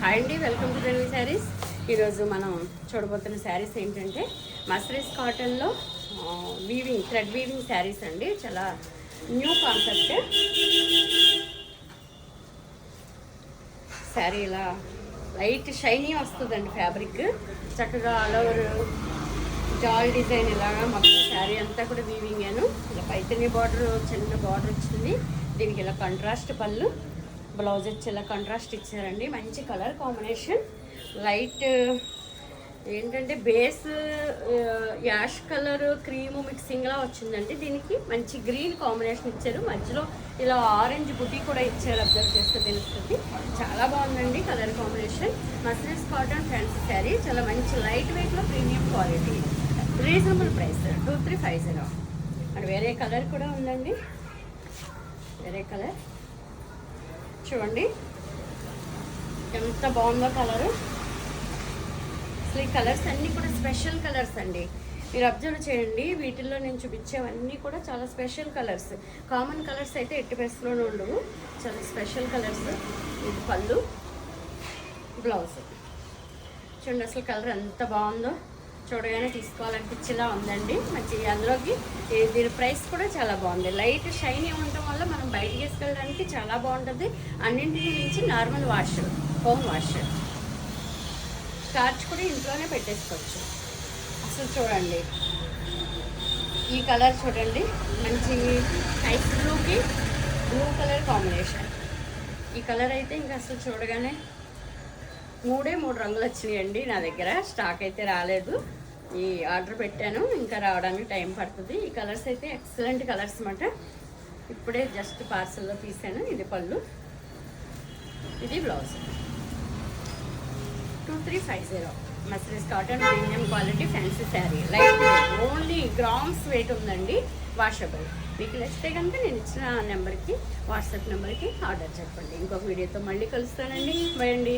Hi అండి, welcome to trending saris. ఈరోజు మనం చూడబోతున్న శారీస్ ఏంటంటే మస్లిన్ కాటన్లో వీవింగ్ థ్రెడ్ వీవింగ్ శారీస్ అండి. చాలా న్యూ కాన్సెప్ట్. శారీ ఇలా లైట్ షైనీ వస్తుందండి. ఫ్యాబ్రిక్ చక్కగా ఆల్ ఓవర్ జాల్ డిజైన్ ఇలాగా మొత్తం శారీ అంతా కూడా వీవింగేను. ఇలా పైతని బార్డర్, చిన్న బార్డర్ వచ్చింది. దీనికి ఇలా కంట్రాస్ట్ పళ్ళు, బ్లౌజ్ వచ్చి ఇలా కాంట్రాస్ట్ ఇచ్చారండి. మంచి కలర్ కాంబినేషన్. లైట్ ఏంటంటే బేస్ యాష్ కలర్ క్రీము మిక్సింగ్లా వచ్చిందండి. దీనికి మంచి గ్రీన్ కాంబినేషన్ ఇచ్చారు. మధ్యలో ఇలా ఆరెంజ్ బుటీ కూడా ఇచ్చారు. అబ్జర్వ్ చేస్తే తెలుస్తుంది. చాలా బాగుందండి colour combination. Muslin cotton fancy sari. చాలా మంచి లైట్ వెయిట్లో premium quality, reasonable price 2350. And వేరే కలర్ కూడా ఉందండి. వేరే కలర్ చూడండి ఎంత బాగుందో కలరు. అసలు ఈ కలర్స్ అన్నీ కూడా స్పెషల్ కలర్స్ అండి. మీరు అబ్జర్వ్ చేయండి. వీటిల్లో నేను చూపించేవన్నీ కూడా చాలా స్పెషల్ కలర్స్. కామన్ కలర్స్ అయితే ఎట్టి బెస్ట్లోనే ఉండవు. చాలా స్పెషల్ కలర్స్. ఇది పళ్ళు, బ్లౌజ్ చూడండి. అసలు కలర్ ఎంత బాగుందో చూడగానే తీసుకోవాలనిపించేలా ఉందండి. మంచి అందులోకి దీని ప్రైస్ కూడా చాలా బాగుంది. లైట్ షైనీ ఉండటం వల్ల మనం బయటకి వేసుకెళ్ళడానికి చాలా బాగుంటుంది. అన్నింటినీ మించి normal wash, home wash, starch కూడా ఇంట్లోనే పెట్టేసుకోవచ్చు. అసలు చూడండి ఈ కలర్ చూడండి. మంచి ఐస్ బ్లూకి బ్లూ కలర్ కాంబినేషన్. ఈ కలర్ అయితే ఇంకా అసలు చూడగానే 3 రంగులు వచ్చినాయండి నా దగ్గర. స్టాక్ అయితే రాలేదు. ఈ ఆర్డర్ పెట్టాను, ఇంకా రావడానికి టైం పడుతుంది. ఈ కలర్స్ అయితే ఎక్సలెంట్ కలర్స్ అన్నమాట. ఇప్పుడే జస్ట్ పార్సల్లో తీసాను. ఇది పళ్ళు, ఇది blouse. 2350. Muslin cotton premium quality fancy sari. Light weight, only grams wait ఉందండి. వాషబుల్. మీకు నచ్చితే కనుక నేను ఇచ్చిన నెంబర్కి, వాట్సాప్ నెంబర్కి ఆర్డర్ చెప్పండి. ఇంకొక వీడియోతో మళ్ళీ కలుస్తానండి. బై అండి.